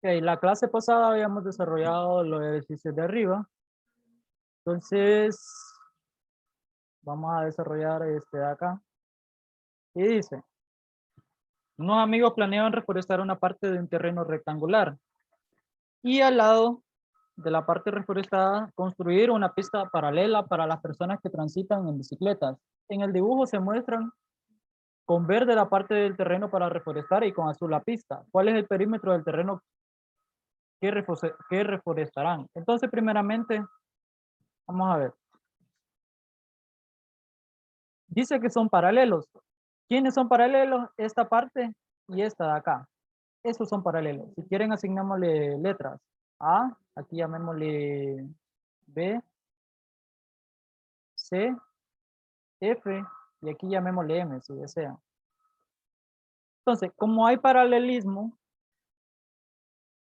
Ok, la clase pasada habíamos desarrollado los ejercicios de arriba. Entonces, vamos a desarrollar este de acá. Y dice, unos amigos planean reforestar una parte de un terreno rectangular. Y al lado de la parte reforestada, construir una pista paralela para las personas que transitan en bicicletas. En el dibujo se muestran con verde la parte del terreno para reforestar y con azul la pista. ¿Cuál es el perímetro del terreno que reforestarán? Entonces, primeramente, vamos a ver. Dice que son paralelos. ¿Quiénes son paralelos? Esta parte y esta de acá. Esos son paralelos. Si quieren, asignémosle letras. A, aquí llamémosle B, C, F, y aquí llamémosle M, si desean. Entonces, como hay paralelismo,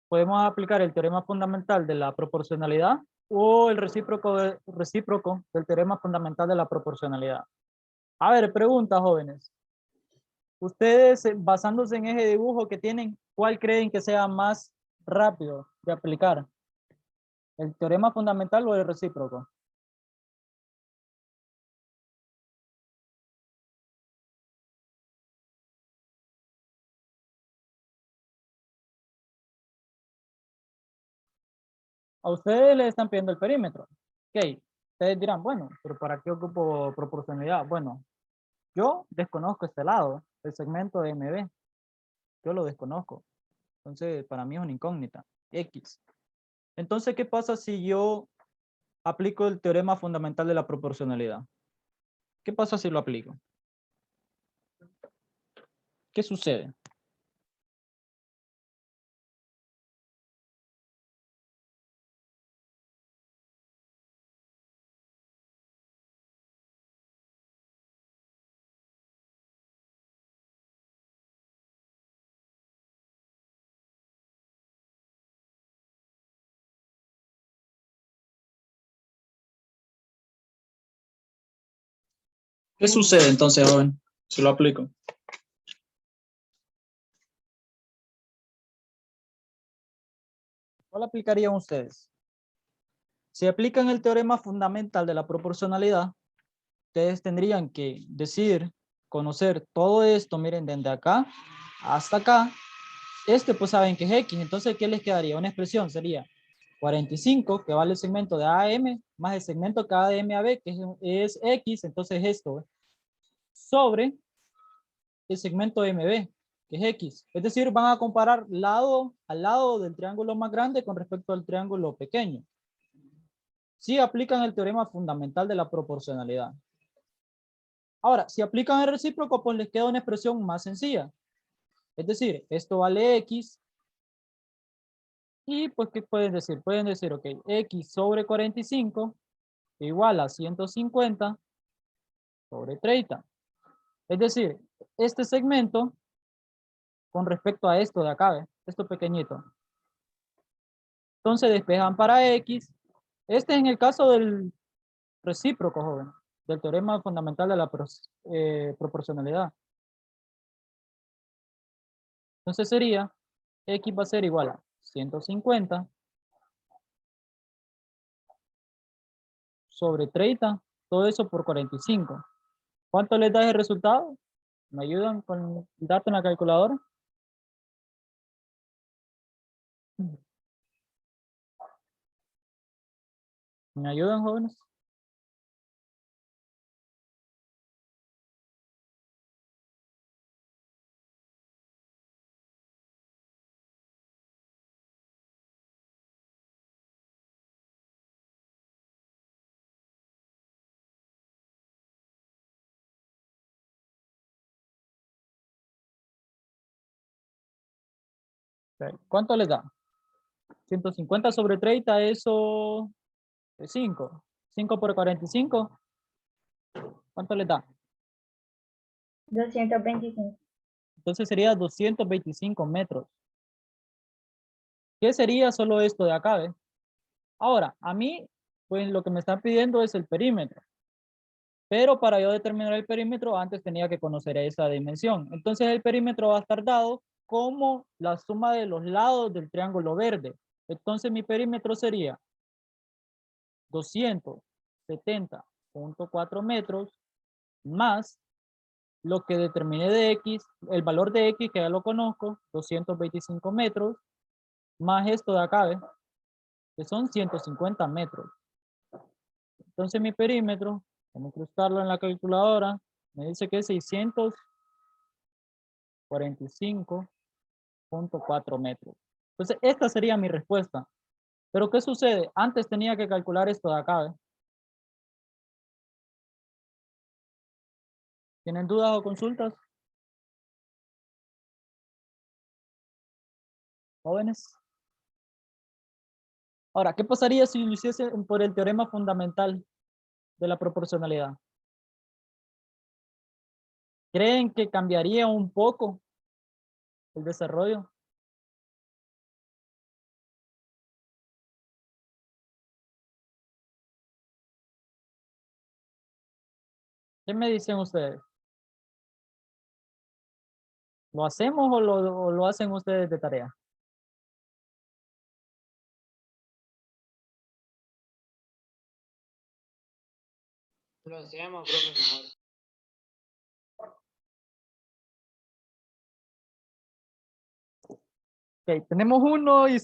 podemos aplicar el teorema fundamental de la proporcionalidad o el recíproco del teorema fundamental de la proporcionalidad. A ver, pregunta, jóvenes. Ustedes, basándose en ese dibujo que tienen, ¿cuál creen que sea más rápido de aplicar? ¿El teorema fundamental o el recíproco? A ustedes les están pidiendo el perímetro. Ok, ustedes dirán, bueno, pero ¿para qué ocupo proporcionalidad? Bueno, yo desconozco este lado, el segmento de MB. Yo lo desconozco. Entonces, para mí es una incógnita. X. Entonces, ¿qué pasa si yo aplico el teorema fundamental de la proporcionalidad? ¿Qué pasa si lo aplico? ¿Qué sucede? ¿Qué sucede entonces, joven, si lo aplico? ¿Cuál aplicarían ustedes? Si aplican el teorema fundamental de la proporcionalidad, ustedes tendrían que decir, conocer todo esto, miren, desde acá hasta acá. Pues saben que es X, entonces, ¿qué les quedaría? Una expresión sería 45, que vale el segmento de A a M, más el segmento que va de M a B, que es X, entonces esto, sobre el segmento MB, que es X. Es decir, van a comparar lado al lado del triángulo más grande con respecto al triángulo pequeño. Si aplican el teorema fundamental de la proporcionalidad. Ahora, si aplican el recíproco, pues les queda una expresión más sencilla. Es decir, esto vale X. Y pues, ¿qué pueden decir? Pueden decir, ok, X sobre 45 igual a 150 sobre 30. Es decir, este segmento con respecto a esto de acá, ¿ves? Esto pequeñito. Entonces despejan para X. Este es en el caso del recíproco, joven, del teorema fundamental de la proporcionalidad. Entonces sería, X va a ser igual a 150 sobre 30, todo eso por 45. ¿Cuánto les da el resultado? ¿Me ayudan con el dato en la calculadora? ¿Me ayudan, jóvenes? Ok, ¿cuánto les da? 150 sobre 30, eso es 5. 5 por 45, ¿cuánto les da? 225. Entonces sería 225 metros. ¿Qué sería solo esto de acá, ve? Ahora, a mí, pues lo que me están pidiendo es el perímetro. Pero para yo determinar el perímetro, antes tenía que conocer esa dimensión. Entonces el perímetro va a estar dado como la suma de los lados del triángulo verde. Entonces mi perímetro sería 270.4 metros más lo que determiné de X, el valor de X que ya lo conozco, 225 metros, más esto de acá, ¿ves? Que son 150 metros. Entonces mi perímetro, vamos a incrustarlo en la calculadora, me dice que es 645.4 metros. Entonces esta sería mi respuesta. Pero ¿qué sucede? Antes tenía que calcular esto de acá, ¿ves? ¿Tienen dudas o consultas, jóvenes? Ahora, ¿qué pasaría si lo hiciese por el teorema fundamental de la proporcionalidad? ¿Creen que cambiaría un poco el desarrollo? ¿Qué me dicen ustedes? ¿Lo hacemos o lo hacen ustedes de tarea? Lo hacemos, profe, mejor. Ok, tenemos uno y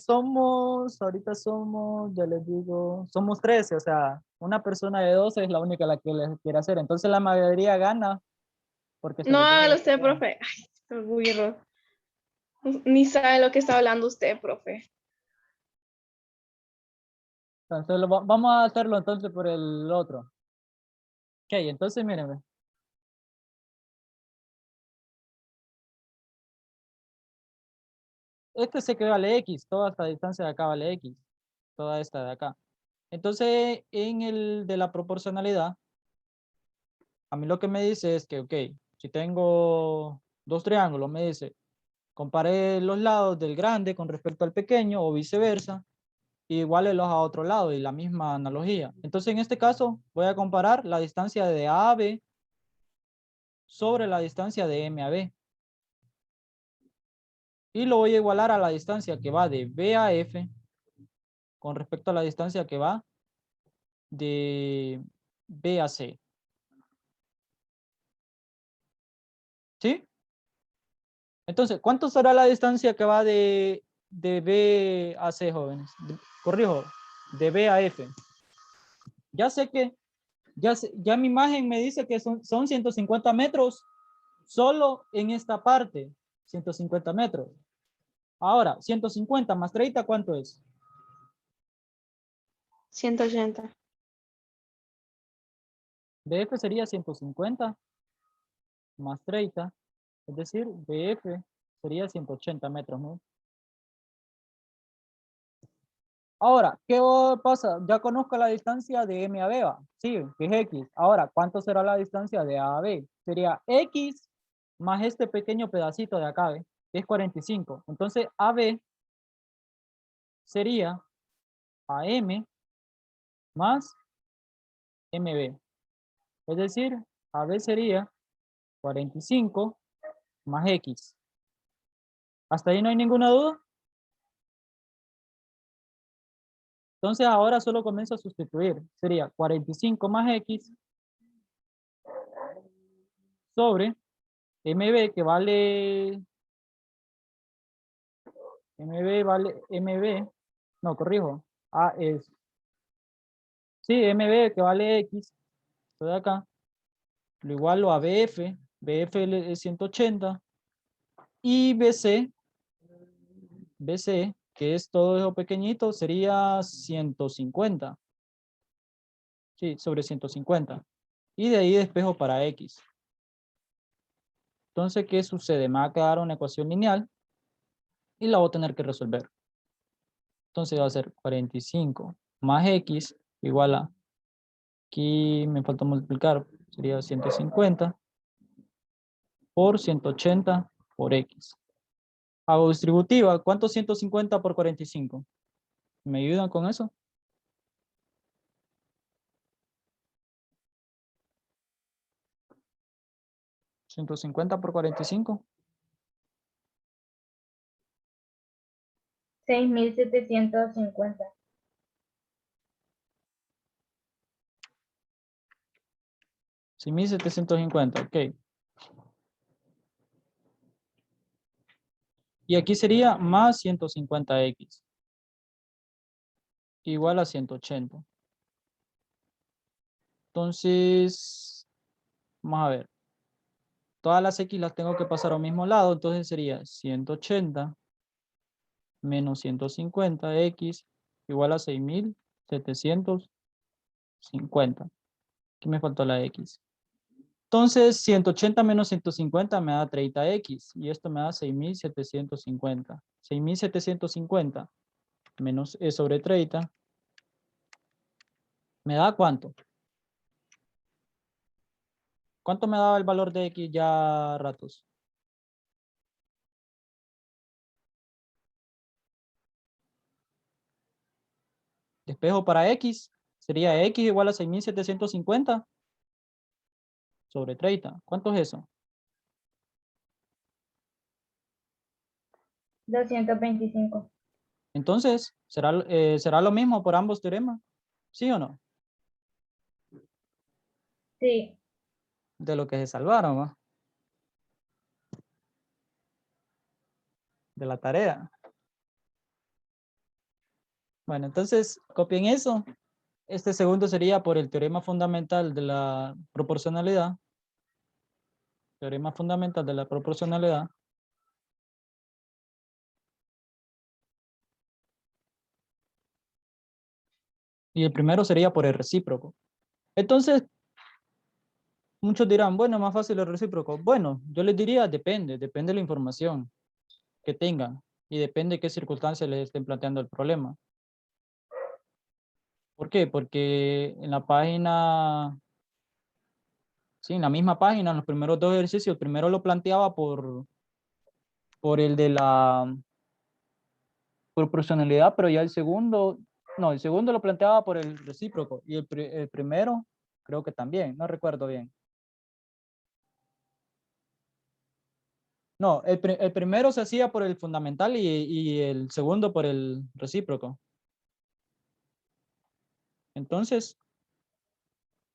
ahorita somos, ya les digo, somos 13, o sea, una persona de 12 es la única la que les quiere hacer. Entonces la mayoría gana porque se No, les dio hágalo la usted, tarea. profe. Ay, qué burro. Ni sabe lo que está hablando usted, profe. Entonces vamos a hacerlo entonces por el otro. Ok, entonces mírenme. Este sé que vale X, toda esta distancia de acá vale X, toda esta de acá. Entonces, en el de la proporcionalidad, a mí lo que me dice es que, ok, si tengo dos triángulos, me dice, compare los lados del grande con respecto al pequeño o viceversa, y igualenlos a otro lado y la misma analogía. Entonces, en este caso, voy a comparar la distancia de A a B sobre la distancia de M a B. Y lo voy a igualar a la distancia que va de B a F con respecto a la distancia que va de B a C. ¿Sí? Entonces, ¿cuánto será la distancia que va de B a C, jóvenes? Corrijo, de B a F. Ya sé que, ya mi imagen me dice que son 150 metros solo en esta parte. 150 metros. Ahora, 150 más 30, ¿cuánto es? 180. BF sería 150 más 30, es decir, BF sería 180 metros, ¿no? Ahora, ¿qué pasa? Ya conozco la distancia de M a B, ¿va? Sí, que es X. Ahora, ¿cuánto será la distancia de A a B? Sería X más este pequeño pedacito de acá, ¿ve? Que es 45. Entonces, AB sería AM más MB. Es decir, AB sería 45 más X. ¿Hasta ahí no hay ninguna duda? Entonces, ahora solo comienzo a sustituir. Sería 45 más X sobre MB, que vale MB vale MB, no, corrijo. A es, sí, MB que vale X, esto de acá, lo igualo a BF, BF es 180, y BC, que es todo eso pequeñito, sería 150, sí, sobre 150. Y de ahí despejo para X. Entonces, ¿qué sucede? Me va a quedar una ecuación lineal y la voy a tener que resolver. Entonces va a ser 45 más X igual a, aquí me falta multiplicar, sería 150 por 180 por X. Hago distributiva, ¿cuánto es 150 por 45? ¿Me ayudan con eso? 150 por 45. 6.750. 6.750, ok. Y aquí sería más 150x. Igual a 180. Entonces, vamos a ver. Todas las x las tengo que pasar al mismo lado. Entonces sería 180 menos 150x igual a 6.750. Aquí me faltó la x. Entonces, 180 menos 150 me da 30x. Y esto me da 6.750. 6.750 menos e sobre 30. ¿Me da cuánto? ¿Cuánto me daba el valor de x ya a ratos? Despejo para x. Sería x igual a 6.750 sobre 30. ¿Cuánto es eso? 225. Entonces, ¿será lo mismo por ambos teoremas? ¿Sí o no? Sí. De lo que se salvaron, ¿va? De la tarea. Bueno, entonces, copien eso. Este segundo sería por el teorema fundamental de la proporcionalidad. Teorema fundamental de la proporcionalidad. Y el primero sería por el recíproco. Entonces, muchos dirán, bueno, más fácil el recíproco. Bueno, yo les diría, depende de la información que tengan y depende de qué circunstancias les estén planteando el problema. ¿Por qué? Porque en la página, sí, en la misma página, en los primeros dos ejercicios, el primero lo planteaba por el de la proporcionalidad, pero ya el segundo, no, el segundo lo planteaba por el recíproco y el primero creo que también, no recuerdo bien. No, el primero se hacía por el fundamental y el segundo por el recíproco. Entonces,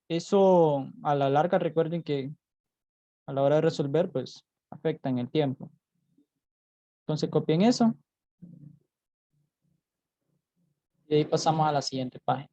eso a la larga recuerden que a la hora de resolver, pues afecta en el tiempo. Entonces copien eso y ahí pasamos a la siguiente página.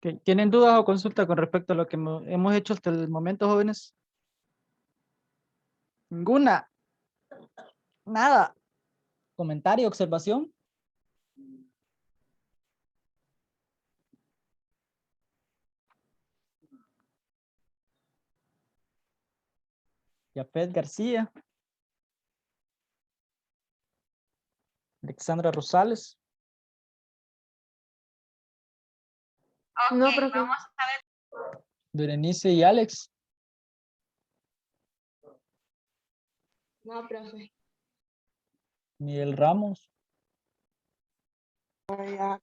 Ok, ¿tienen dudas o consultas con respecto a lo que hemos hecho hasta el momento, jóvenes? Ninguna. Nada. ¿Comentario, observación? Yapet García. Alexandra Rosales. No, profe. Berenice y Alex. No, profe. Miguel Ramos.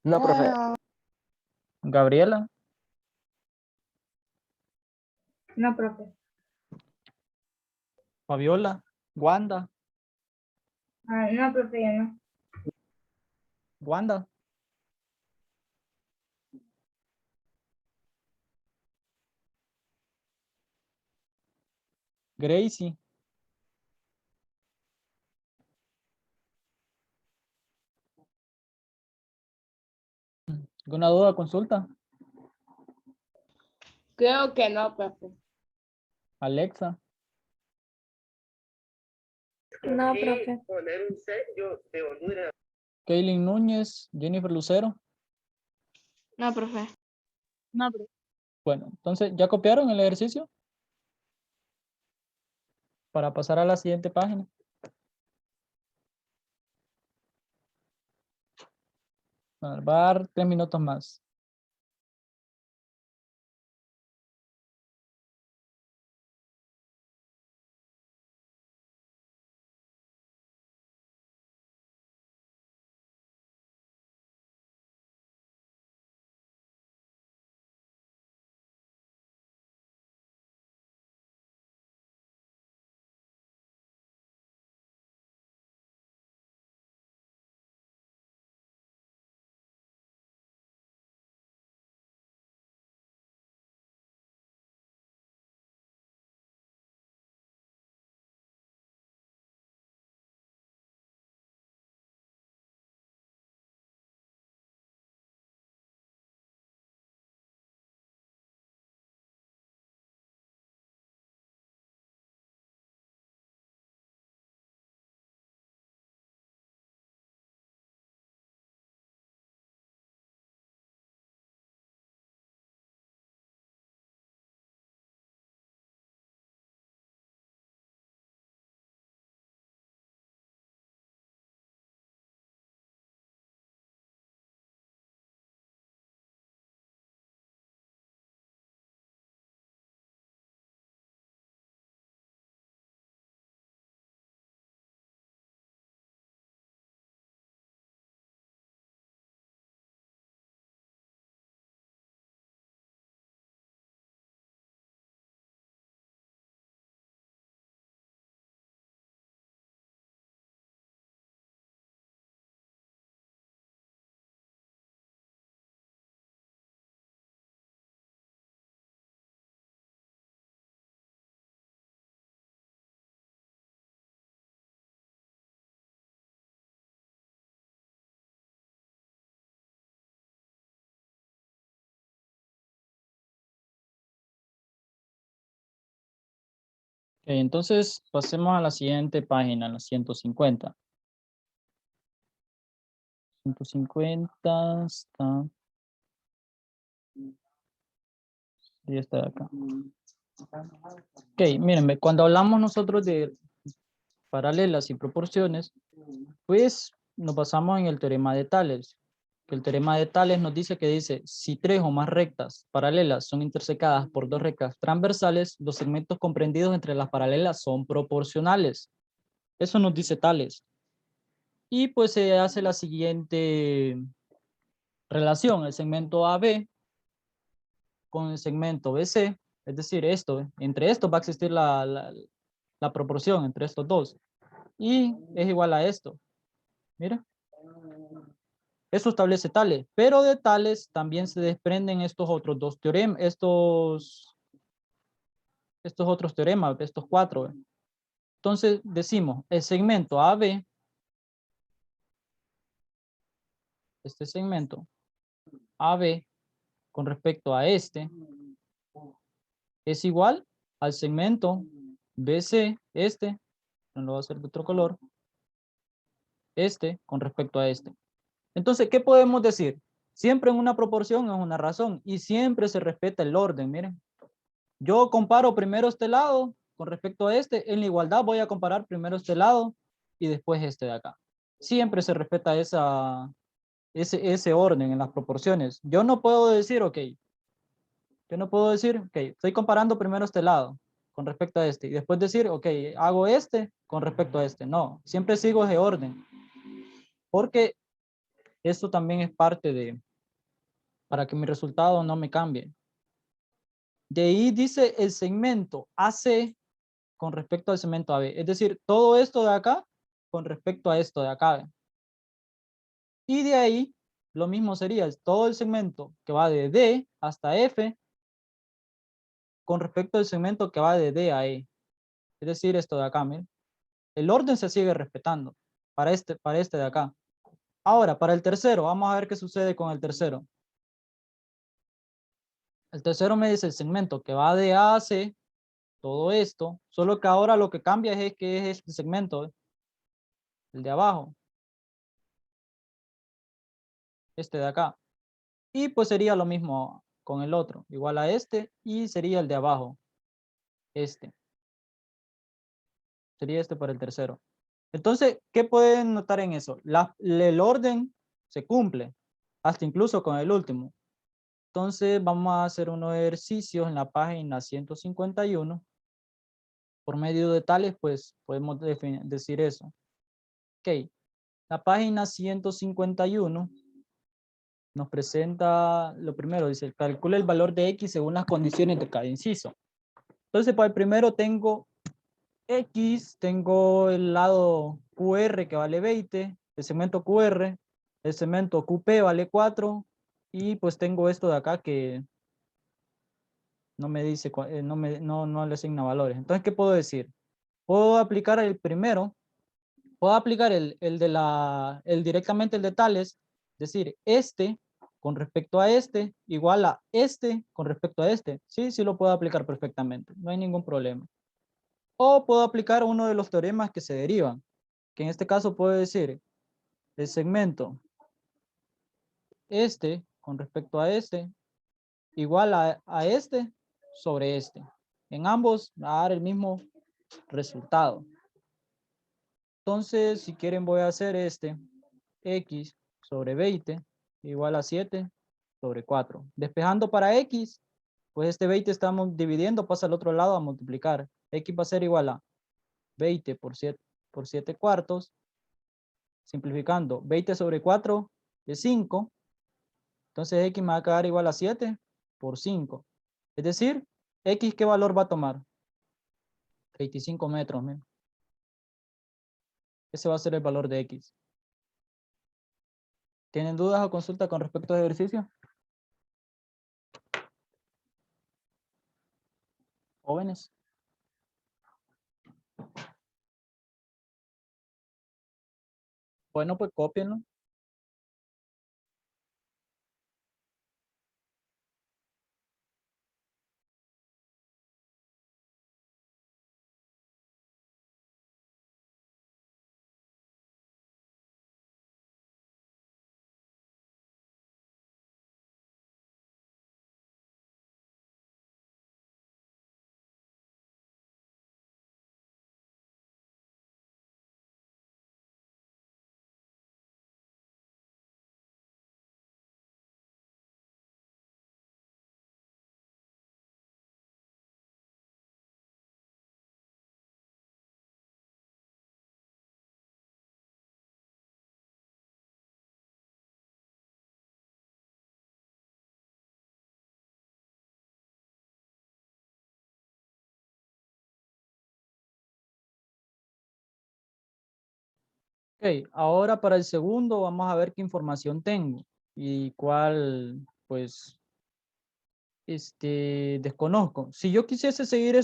No, profe. Gabriela. No, profe. Fabiola. Wanda. No, profe, ya no. Wanda. Gracie. ¿Alguna duda, consulta? Creo que no, profe. Alexa. No, profe. Kaylin Núñez. Jennifer Lucero. No, profe. No, profe. Bueno, entonces, ¿ya copiaron el ejercicio? Para pasar a la siguiente página. Va a dar 3 minutos más. Ok, entonces, pasemos a la siguiente página, la 150. 150 está. Y está de acá. Ok, mírenme, cuando hablamos nosotros de paralelas y proporciones, pues nos basamos en el teorema de Tales. Que el teorema de Tales nos dice que dice, si 3 o más rectas paralelas son intersecadas por 2 rectas transversales, los segmentos comprendidos entre las paralelas son proporcionales. Eso nos dice Tales. Y pues se hace la siguiente relación, el segmento AB con el segmento BC, es decir, entre estos va a existir la proporción entre estos dos. Y es igual a esto. Mira. Eso establece Tales, pero de Tales también se desprenden estos otros dos teoremas, estos otros teoremas, estos 4. Entonces decimos, el segmento AB, este segmento AB con respecto a este, es igual al segmento BC, no lo voy a hacer de otro color, con respecto a este. Entonces, ¿qué podemos decir? Siempre en una proporción es una razón y siempre se respeta el orden, miren. Yo comparo primero este lado con respecto a este, en la igualdad voy a comparar primero este lado y después este de acá. Siempre se respeta ese orden en las proporciones. Yo no puedo decir, ok, estoy comparando primero este lado con respecto a este. Y después decir, ok, hago este con respecto a este. No, siempre sigo ese orden. Porque esto también es parte de, para que mi resultado no me cambie. De ahí dice el segmento AC con respecto al segmento AB. Es decir, todo esto de acá con respecto a esto de acá. Y de ahí, lo mismo sería todo el segmento que va de D hasta F con respecto al segmento que va de D a E. Es decir, esto de acá, miren. El orden se sigue respetando para este de acá. Ahora, para el tercero, vamos a ver qué sucede con el tercero. El tercero me dice el segmento que va de A a C, todo esto, solo que ahora lo que cambia es que es este segmento, el de abajo, este de acá. Y pues sería lo mismo con el otro, igual a este, y sería el de abajo, este. Sería este para el tercero. Entonces, ¿qué pueden notar en eso? El orden se cumple, hasta incluso con el último. Entonces, vamos a hacer unos ejercicios en la página 151. Por medio de tales, pues, podemos decir eso. Ok, la página 151 nos presenta lo primero, dice, calcula el valor de X según las condiciones de cada inciso. Entonces, para el primero tengo X, tengo el lado QR que vale 20, el segmento QR, el segmento QP vale 4, y pues tengo esto de acá que no me dice, no le asigna valores. Entonces, ¿qué puedo decir? Puedo aplicar el primero, puedo aplicar el directamente el de tales, decir, este con respecto a este, igual a este con respecto a este. Sí, sí lo puedo aplicar perfectamente, no hay ningún problema. O puedo aplicar uno de los teoremas que se derivan, que en este caso puedo decir el segmento este con respecto a este igual a este sobre este. En ambos va a dar el mismo resultado. Entonces, si quieren voy a hacer este X sobre 20 igual a 7 sobre 4. Despejando para X, pues este 20 estamos dividiendo, pasa al otro lado a multiplicar. X va a ser igual a 20 por 7 cuartos. Simplificando, 20 sobre 4 es 5. Entonces X me va a quedar igual a 7 por 5. Es decir, X, ¿qué valor va a tomar? 35 metros. ¿Me? Ese va a ser el valor de X. ¿Tienen dudas o consultas con respecto al ejercicio? Jóvenes. Bueno, pues cópienlo. Ok, ahora para el segundo vamos a ver qué información tengo y cuál, pues, desconozco. Si yo quisiese seguir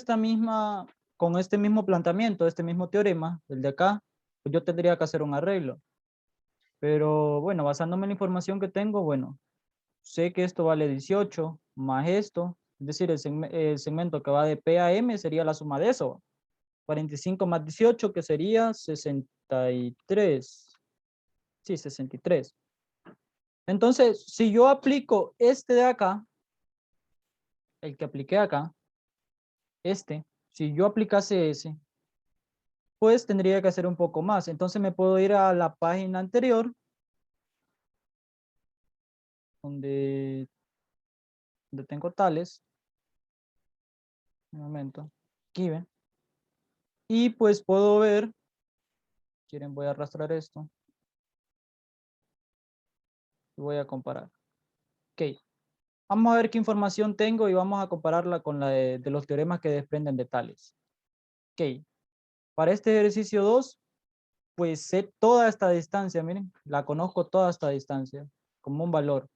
con este mismo planteamiento, este mismo teorema, el de acá, pues yo tendría que hacer un arreglo. Pero bueno, basándome en la información que tengo, bueno, sé que esto vale 18 más esto, es decir, el segmento que va de P a M sería la suma de eso. 45 más 18 que sería 63. Sí, 63. Entonces, si yo aplico este de acá, el que apliqué acá, si yo aplicase ese, pues tendría que hacer un poco más. Entonces me puedo ir a la página anterior, donde tengo tales. Un momento. Aquí ven. Y pues puedo ver, quieren, voy a arrastrar esto. Y voy a comparar. Ok. Vamos a ver qué información tengo y vamos a compararla con la de los teoremas que desprenden de tales. Ok. Para este ejercicio 2, pues sé toda esta distancia, miren, la conozco toda esta distancia como un valor.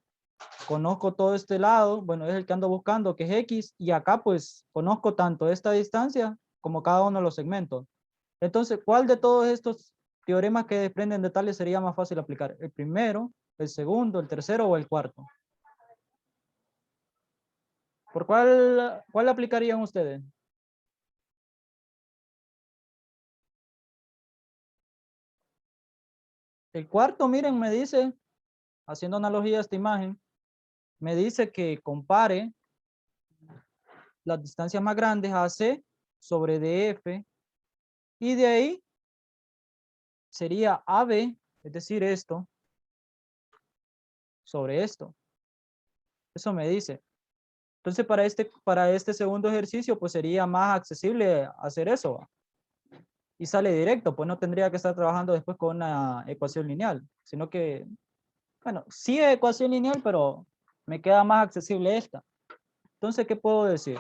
Conozco todo este lado, bueno, es el que ando buscando, que es X, y acá pues conozco tanto esta distancia como cada uno de los segmentos. Entonces, ¿cuál de todos estos teoremas que desprenden de tales sería más fácil aplicar? ¿El primero, el segundo, el tercero o el cuarto? ¿Por cuál aplicarían ustedes? El cuarto, miren, me dice, haciendo analogía a esta imagen, me dice que compare las distancias más grandes AC sobre DF y de ahí sería AB, es decir, esto sobre esto. Eso me dice. Entonces, para este segundo ejercicio, pues sería más accesible hacer eso. Y sale directo, pues no tendría que estar trabajando después con una ecuación lineal, sino que, bueno, sí es ecuación lineal, pero me queda más accesible esta. Entonces, ¿qué puedo decir?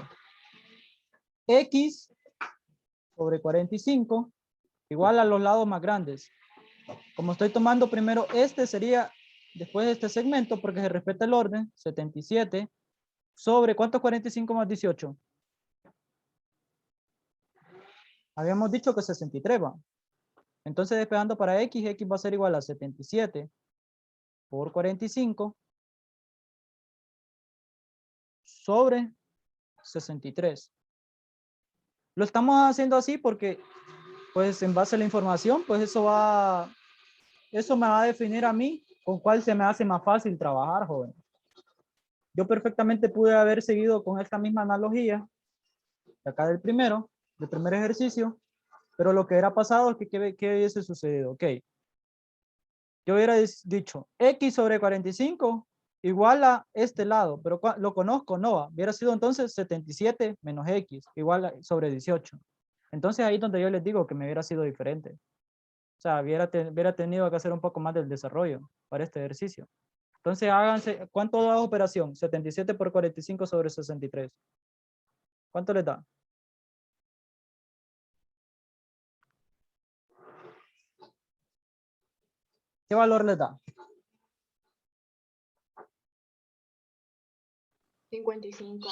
X sobre 45 igual a los lados más grandes. Como estoy tomando primero este, sería después de este segmento, porque se respeta el orden, 77 sobre, ¿cuánto es 45 más 18? Habíamos dicho que 63 va. Entonces, despejando para X va a ser igual a 77 por 45 sobre 63. Lo estamos haciendo así porque, pues, en base a la información, pues eso me va a definir a mí con cuál se me hace más fácil trabajar, joven. Yo perfectamente pude haber seguido con esta misma analogía, de acá del primer ejercicio, pero lo que era pasado es que, ¿qué hubiese sucedido? Ok. Yo hubiera dicho X sobre 45 igual a este lado, pero lo conozco, no, hubiera sido entonces 77 menos X igual sobre 18. Entonces ahí es donde yo les digo que me hubiera sido diferente. O sea, hubiera tenido que hacer un poco más del desarrollo para este ejercicio. Entonces háganse, ¿cuánto da operación? 77 por 45 sobre 63. ¿Cuánto les da? ¿Qué valor les da? 55.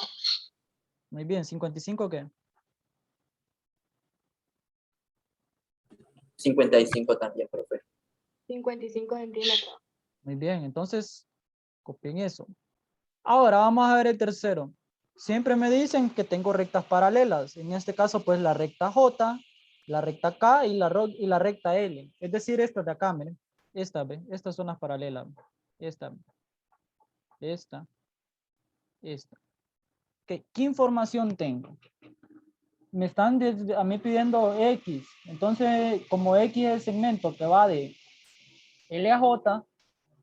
Muy bien, ¿55 qué? 55 también, profe. 55 centímetros. Muy bien, entonces copien eso. Ahora vamos a ver el tercero. Siempre me dicen que tengo rectas paralelas. En este caso, pues la recta J, la recta K y la recta L. Es decir, estas de acá, miren. Estas son las paralelas. Esta, esta. ¿Qué información tengo? Me están a mí pidiendo X. Entonces, como X es el segmento que va de L a J,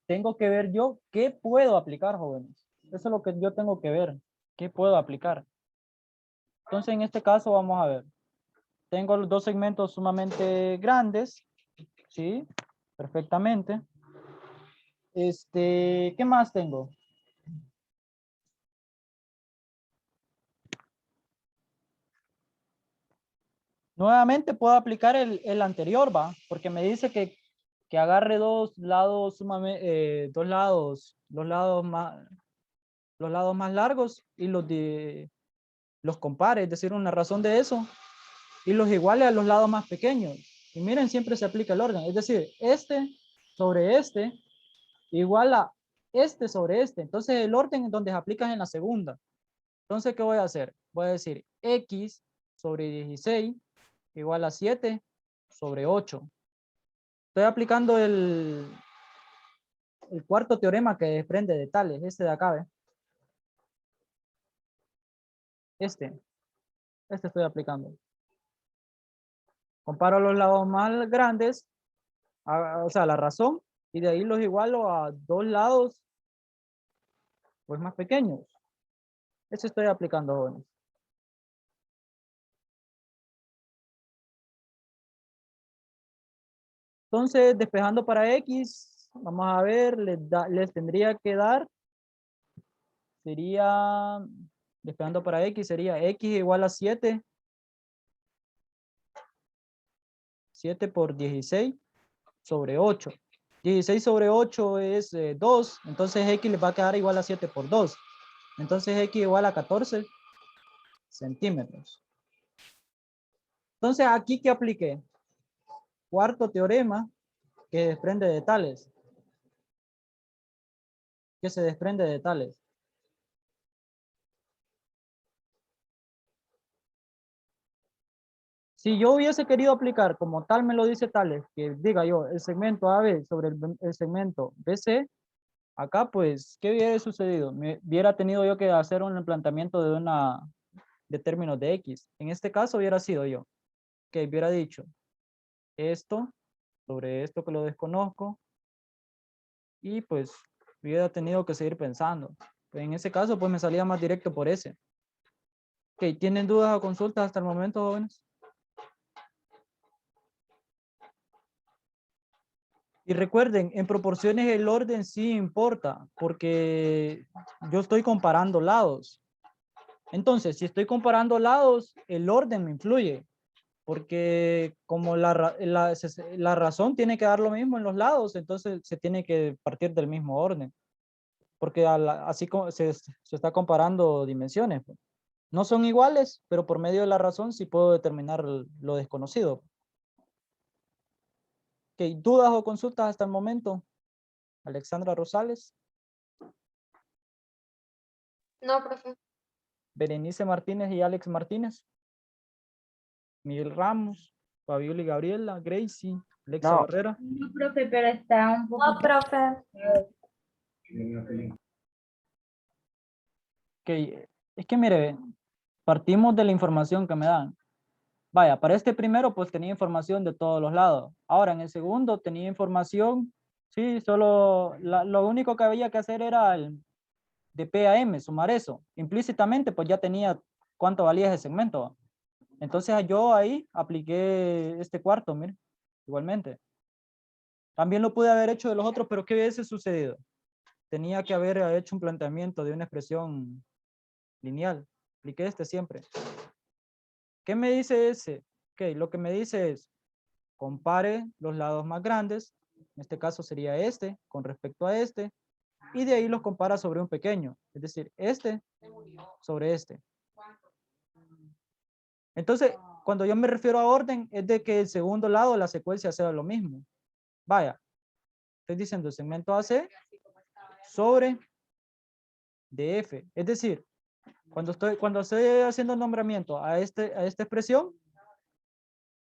tengo que ver yo qué puedo aplicar, jóvenes. Eso es lo que yo tengo que ver. ¿Qué puedo aplicar? Entonces, en este caso, vamos a ver. Tengo los dos segmentos sumamente grandes. ¿Sí? Perfectamente. ¿Qué más tengo? Nuevamente puedo aplicar el anterior, ¿va? Porque me dice que agarre dos lados sumamente, los lados más largos y los compare, es decir, una razón de eso, y los iguale a los lados más pequeños. Y miren, siempre se aplica el orden, es decir, este sobre este igual a este sobre este. Entonces el orden donde se aplica es en la segunda. Entonces, ¿qué voy a hacer? Voy a decir X sobre 16 igual a 7 sobre 8. Estoy aplicando el cuarto teorema que desprende de tales, este de acá, ¿ve? Este estoy aplicando. Comparo los lados más grandes, o sea, la razón, y de ahí los igualo a dos lados pues más pequeños. Eso estoy aplicando, jóvenes. Entonces, despejando para X, vamos a ver, les tendría que dar, sería, despejando para X, sería X igual a 7. 7 por 16 sobre 8. 16 sobre 8 es 2, entonces X le va a quedar igual a 7 por 2. Entonces X igual a 14 centímetros. Entonces, aquí que apliqué. Cuarto teorema que desprende de tales. Que se desprende de tales. Si yo hubiese querido aplicar como tal me lo dice tales, que diga yo el segmento AB sobre el segmento BC, acá pues, ¿qué hubiera sucedido? Me hubiera tenido yo que hacer un planteamiento de términos de X. En este caso hubiera sido yo, que hubiera dicho esto sobre esto que lo desconozco y pues hubiera tenido que seguir pensando. En ese caso pues me salía más directo por ese. Ok, ¿tienen dudas o consultas hasta el momento, jóvenes? Y recuerden, en proporciones el orden sí importa, porque yo estoy comparando lados. Entonces, si estoy comparando lados, el orden me influye, porque como la razón tiene que dar lo mismo en los lados, entonces se tiene que partir del mismo orden, porque así como se está comparando dimensiones. Pues. No son iguales, pero por medio de la razón sí puedo determinar lo desconocido. Ok, ¿dudas o consultas hasta el momento? Alexandra Rosales. No, profe. Berenice Martínez y Alex Martínez. Miguel Ramos, Fabiola y Gabriela, Gracie, Alexa No. Barrera. No, profe, pero está un poco. No, profe. Ok, es que mire, partimos de la información que me dan. Vaya, para este primero pues tenía información de todos los lados. Ahora en el segundo tenía información, sí, solo lo único que había que hacer era el de P a M, sumar eso. Implícitamente pues ya tenía cuánto valía ese segmento. Entonces yo ahí apliqué este cuarto, mire, igualmente. También lo pude haber hecho de los otros, pero ¿qué hubiese sucedido? Tenía que haber hecho un planteamiento de una expresión lineal. Apliqué este siempre. ¿Qué me dice ese? Ok, lo que me dice es, compare los lados más grandes, en este caso sería este, con respecto a este, y de ahí los compara sobre un pequeño, es decir, este sobre este. Entonces, cuando yo me refiero a orden, es de que el segundo lado, la secuencia sea lo mismo. Vaya, estoy diciendo el segmento AC sobre DF. Es decir, cuando estoy haciendo nombramiento a esta expresión,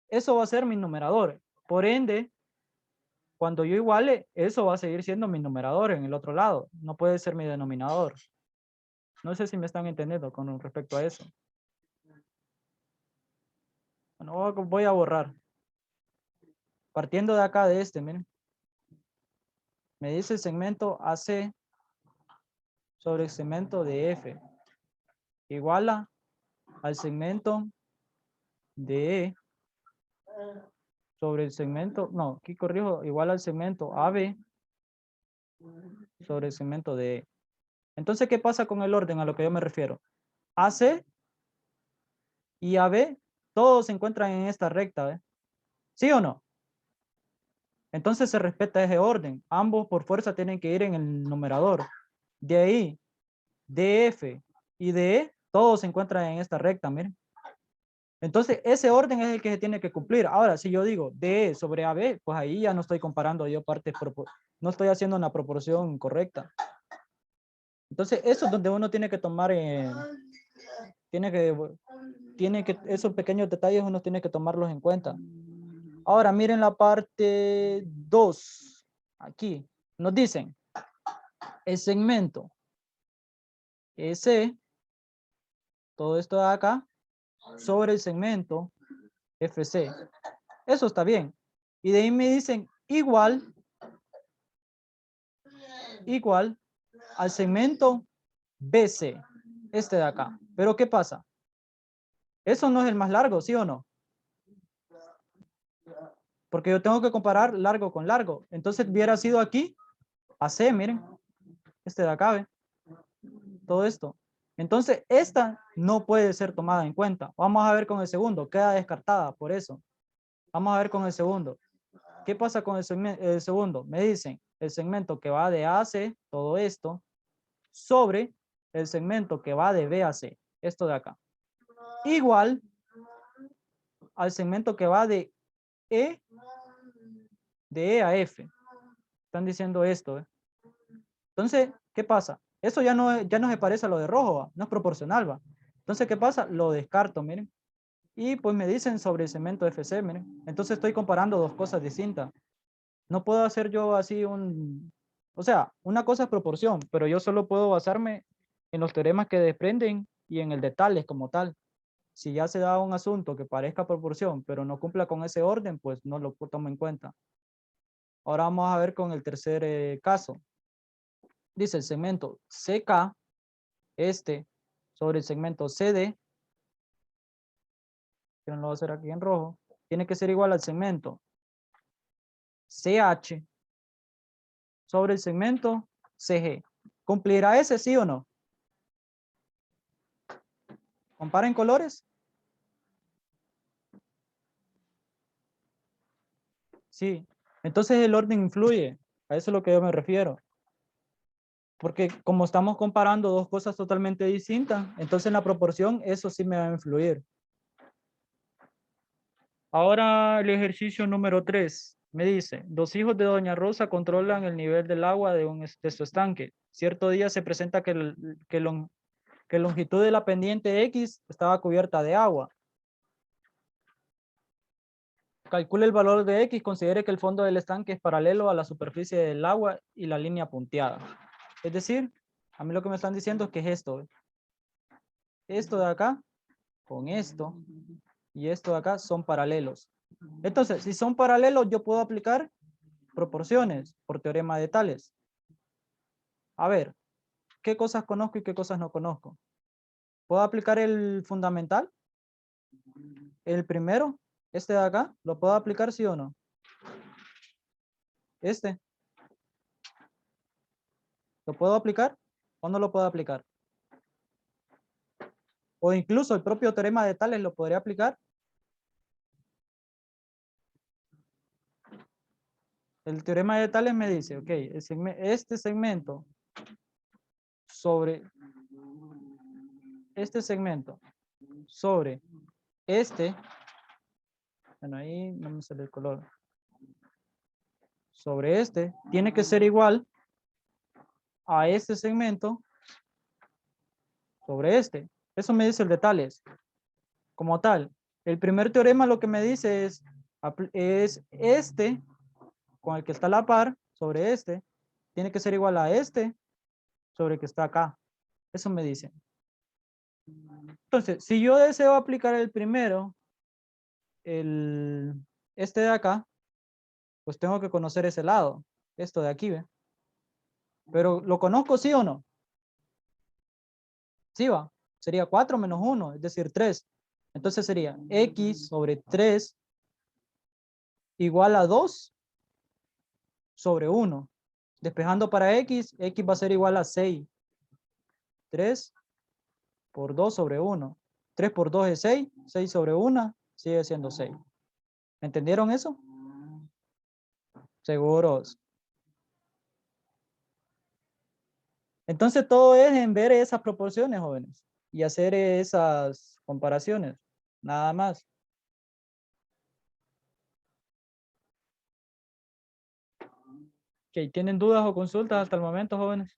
eso va a ser mi numerador. Por ende, cuando yo iguale, eso va a seguir siendo mi numerador en el otro lado. No puede ser mi denominador. No sé si me están entendiendo con respecto a eso. Bueno, voy a borrar. Partiendo de acá de este, miren. Me dice el segmento AC sobre el segmento de F. Iguala al segmento de E sobre el segmento, no, aquí corrijo, igual al segmento AB sobre el segmento de E. Entonces, ¿qué pasa con el orden a lo que yo me refiero? AC y AB, todos se encuentran en esta recta, ¿eh? ¿Sí o no? Entonces se respeta ese orden. Ambos por fuerza tienen que ir en el numerador. De ahí, DF y DE, todos se encuentran en esta recta, miren. Entonces, ese orden es el que se tiene que cumplir. Ahora, si yo digo DE sobre AB, pues ahí ya no estoy comparando yo partes, no estoy haciendo una proporción correcta. Entonces, eso es donde uno tiene que tomar, esos pequeños detalles uno tiene que tomarlos en cuenta. Ahora, miren la parte 2. Aquí, nos dicen, el segmento S, todo esto de acá, sobre el segmento FC. Eso está bien. Y de ahí me dicen igual al segmento BC, este de acá. Pero ¿qué pasa? Eso no es el más largo, ¿sí o no? Porque yo tengo que comparar largo con largo. Entonces hubiera sido aquí AC, miren. Este de acá, ¿ve? Todo esto. Entonces, esta no puede ser tomada en cuenta. Vamos a ver con el segundo. Queda descartada por eso. Vamos a ver con el segundo. ¿Qué pasa con el segundo? Me dicen el segmento que va de A a C, todo esto, sobre el segmento que va de B a C, esto de acá. Igual al segmento que va de E a F. Están diciendo esto. ¿Eh? Entonces, ¿qué pasa? Eso ya no se parece a lo de rojo, ¿va? No es proporcional, ¿va? Entonces, ¿qué pasa? Lo descarto, miren. Y pues me dicen sobre el segmento FC, miren. Entonces estoy comparando dos cosas distintas. No puedo hacer yo así o sea, una cosa es proporción, pero yo solo puedo basarme en los teoremas que desprenden y en el de tales como tal. Si ya se da un asunto que parezca proporción, pero no cumpla con ese orden, pues no lo tomo en cuenta. Ahora vamos a ver con el tercer caso. Dice el segmento CK, sobre el segmento CD, que no lo voy a hacer aquí en rojo, tiene que ser igual al segmento CH sobre el segmento CG. ¿Cumplirá ese sí o no? ¿Comparen colores? Sí. Entonces el orden influye. A eso es lo que yo me refiero. Porque como estamos comparando dos cosas totalmente distintas, entonces en la proporción eso sí me va a influir. Ahora el ejercicio número 3 me dice, dos hijos de Doña Rosa controlan el nivel del agua de su estanque. Cierto día se presenta que longitud de la pendiente X estaba cubierta de agua. Calcule el valor de X, considere que el fondo del estanque es paralelo a la superficie del agua y la línea punteada. Es decir, a mí lo que me están diciendo es que es esto. Esto de acá con esto y esto de acá son paralelos. Entonces, si son paralelos, yo puedo aplicar proporciones por teorema de Tales. A ver, ¿qué cosas conozco y qué cosas no conozco? ¿Puedo aplicar el fundamental? El primero, este de acá, ¿lo puedo aplicar sí o no? Este. ¿Lo puedo aplicar o no lo puedo aplicar? O incluso el propio teorema de Tales lo podría aplicar. El teorema de Tales me dice, ok, este segmento sobre este, bueno, ahí no me sale el color, sobre este, tiene que ser igual a este segmento sobre este. Eso me dice el de Tales. Como tal, el primer teorema lo que me dice es este con el que está a la par sobre este, tiene que ser igual a este sobre el que está acá. Eso me dice. Entonces, si yo deseo aplicar el primero, este de acá, pues tengo que conocer ese lado, esto de aquí, ¿ve? Pero ¿lo conozco sí o no? Sí va, sería 4 menos 1, es decir, 3. Entonces sería X sobre 3 igual a 2 sobre 1. Despejando para X, X va a ser igual a 6. 3 por 2 sobre 1. 3 por 2 es 6, 6 sobre 1 sigue siendo 6. ¿Entendieron eso? Seguros. Entonces todo es en ver esas proporciones, jóvenes, y hacer esas comparaciones, nada más. Ok, ¿tienen dudas o consultas hasta el momento, jóvenes?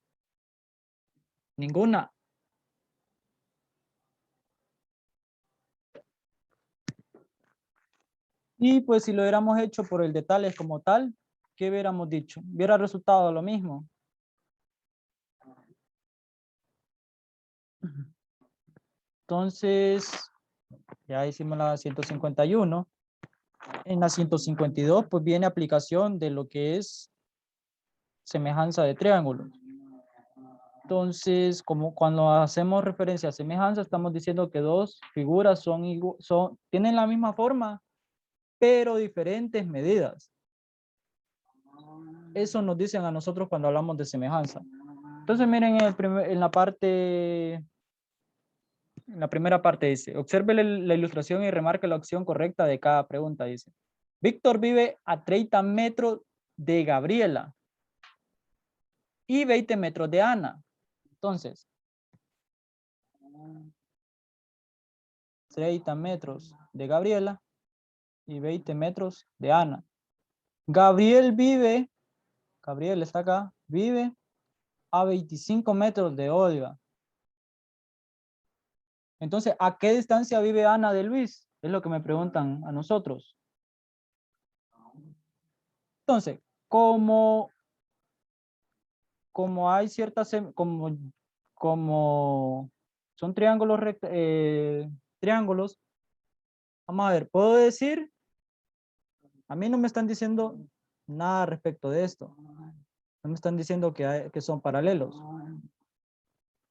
Ninguna. Y pues si lo hubiéramos hecho por el de Tales como tal, ¿qué hubiéramos dicho? Hubiera resultado lo mismo. Entonces, ya hicimos la 151. En la 152, pues viene aplicación de lo que es semejanza de triángulos. Entonces, como cuando hacemos referencia a semejanza, estamos diciendo que dos figuras tienen la misma forma, pero diferentes medidas. Eso nos dicen a nosotros cuando hablamos de semejanza. Entonces miren en la primera parte dice, observe la ilustración y remarque la opción correcta de cada pregunta, dice. Víctor vive a 30 metros de Gabriela y 20 metros de Ana. Entonces, 30 metros de Gabriela y 20 metros de Ana. Gabriel está acá, vive a 25 metros de Olga. Entonces, ¿a qué distancia vive Ana de Luis? Es lo que me preguntan a nosotros. Entonces, como hay ciertas, como son triángulos, triángulos, vamos a ver, puedo decir, a mí no me están diciendo nada respecto de esto. No me están diciendo que son paralelos.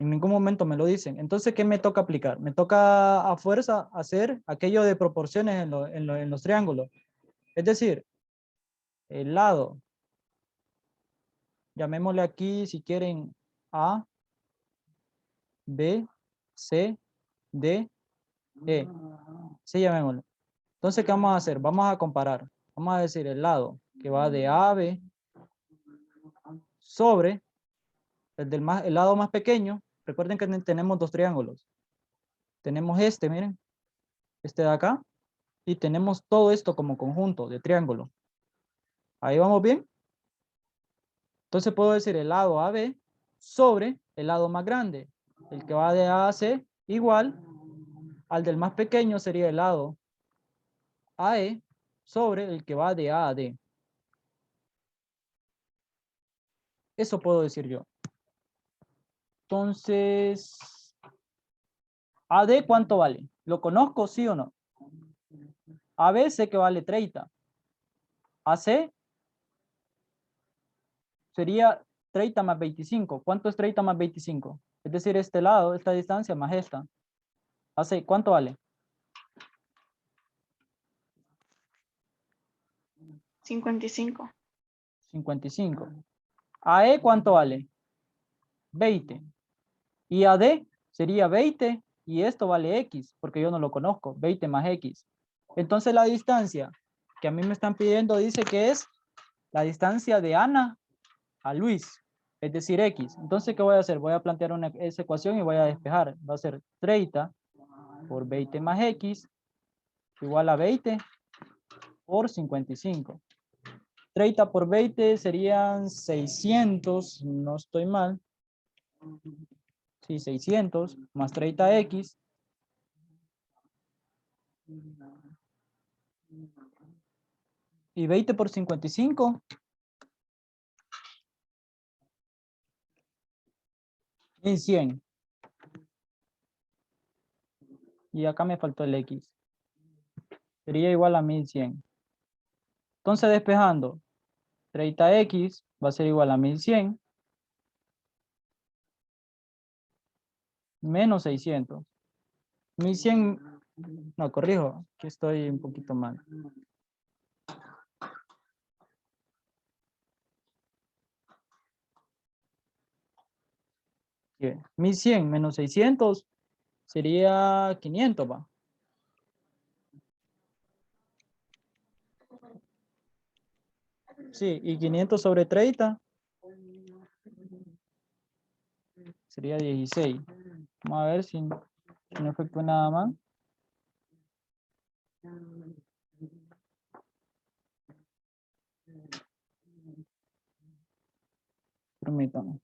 En ningún momento me lo dicen. Entonces, ¿qué me toca aplicar? Me toca a fuerza hacer aquello de proporciones en los triángulos. Es decir, el lado, llamémosle aquí si quieren A, B, C, D, E. Sí, llamémosle. Entonces, ¿qué vamos a hacer? Vamos a comparar. Vamos a decir el lado que va de A a B sobre el lado más pequeño. Recuerden que tenemos dos triángulos. Tenemos este, miren, este de acá, y tenemos todo esto como conjunto de triángulo. Ahí vamos bien. Entonces puedo decir el lado AB sobre el lado más grande. El que va de A a C igual al del más pequeño sería el lado AE sobre el que va de A a D. Eso puedo decir yo. Entonces, AD, ¿cuánto vale? ¿Lo conozco, sí o no? AB sé que vale 30. AC sería 30 más 25. ¿Cuánto es 30 más 25? Es decir, este lado, esta distancia más esta. AC, ¿cuánto vale? 55. 55. AE, ¿cuánto vale? 20. Y AD sería 20 y esto vale X, porque yo no lo conozco. 20 más X. Entonces la distancia que a mí me están pidiendo dice que es la distancia de Ana a Luis, es decir, X. Entonces, ¿qué voy a hacer? Voy a plantear esa ecuación y voy a despejar. Va a ser 30 por 20 más X igual a 20 por 55. 30 por 20 serían 600, no estoy mal. Sí, 600 más 30X. Y 20 por 55. 1100. Y acá me faltó el X. Sería igual a 1100. Entonces, despejando, 30X va a ser igual a 1100 menos 600. 1100, no, corrijo, que estoy un poquito mal. Bien, 1100 menos 600 sería 500, va. Sí, y 500 sobre 30 sería 16. Vamos a ver si no efectúo nada más. Permítame.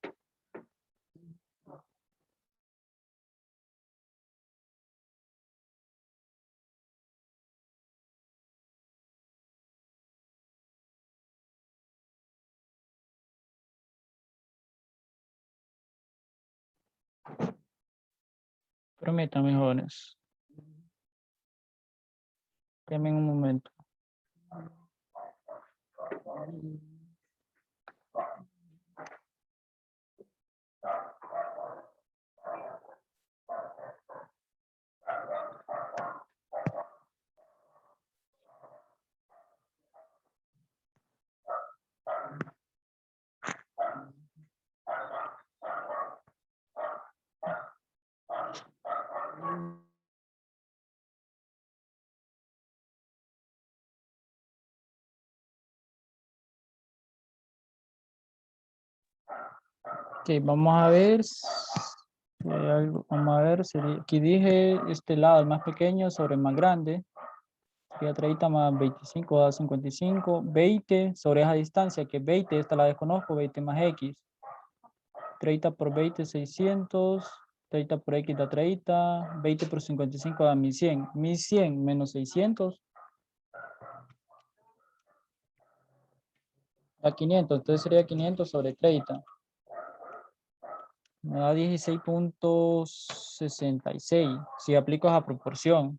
Permítame, jóvenes. Denme un momento. Ok, vamos a ver. Vamos a ver, aquí dije este lado, el más pequeño sobre el más grande. Sería 30 más 25 da 55. 20 sobre esa distancia, que 20, esta la desconozco, 20 más X. 30 por 20, 600. 30 por X da 30. 20 por 55 da 1100. 1100 menos 600 da 500. Entonces sería 500 sobre 30. Me da 16.66. Si aplico esa proporción.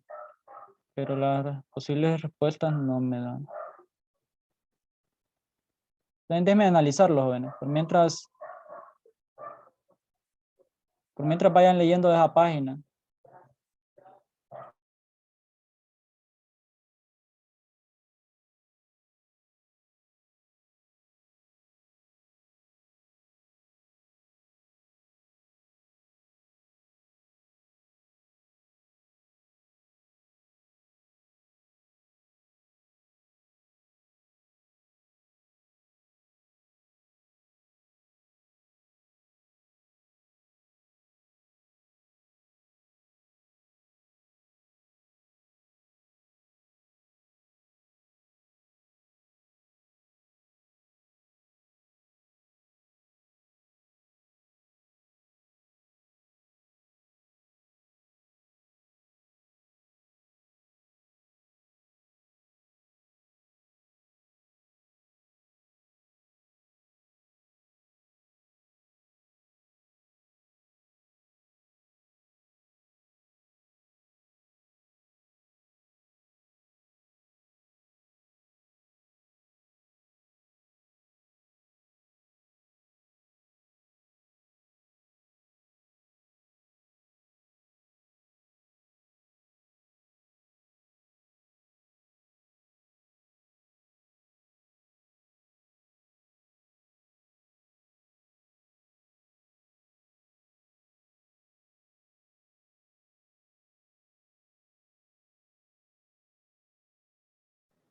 Pero las posibles respuestas no me dan. Déjenme analizarlo, jóvenes. Por mientras vayan leyendo de esa página.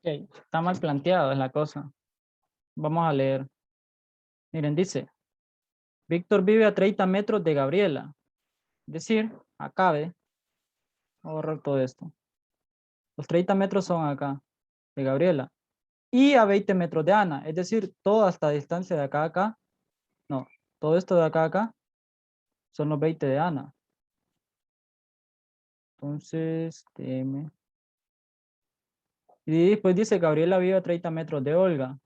Ok, está mal planteado es la cosa. Vamos a leer. Miren, dice, Víctor vive a 30 metros de Gabriela. Es decir, acá, ¿ve? Voy a borrar todo esto. Los 30 metros son acá, de Gabriela. Y a 20 metros de Ana. Es decir, toda esta distancia de acá a acá. No, todo esto de acá a acá son los 20 de Ana. Entonces, TM. Y después dice, Gabriela vive a 30 metros de Olga.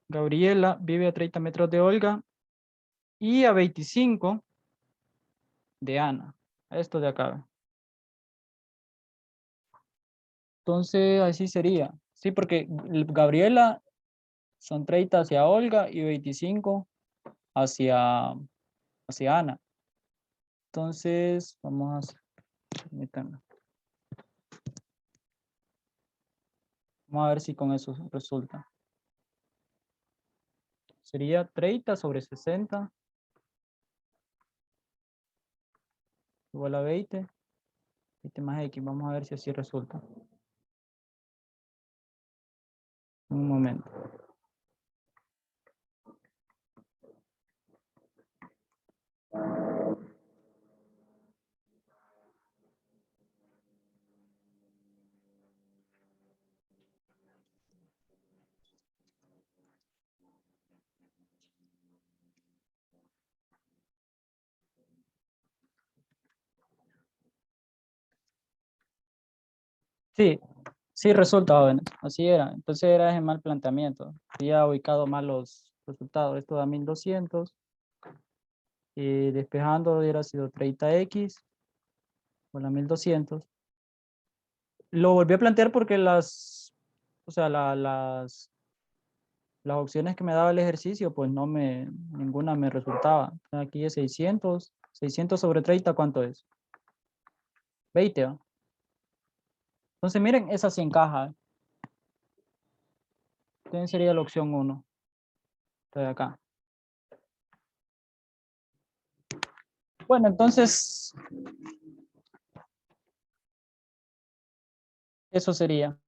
Gabriela vive a 30 metros de Olga y a 25 de Ana. Esto de acá. Entonces, así sería. Sí, porque Gabriela son 30 hacia Olga y 25 hacia Ana. Entonces, vamos a hacer. Permítanme. Vamos a ver si con eso resulta. Sería 30 sobre 60 igual a 20. 20 más X. Vamos a ver si así resulta. Un momento. Sí, sí resulta, jóvenes. Así era. Entonces era ese mal planteamiento. Había ubicado mal los resultados. Esto da 1200. Y despejando hubiera sido 30x por la 1200. Lo volví a plantear porque o sea, las opciones que me daba el ejercicio, pues ninguna me resultaba. Aquí es 600. 600 sobre 30, ¿cuánto es? 20, ¿va? Entonces, miren, esa sí encaja. Entonces sería la opción 1. De acá. Bueno, entonces, eso sería.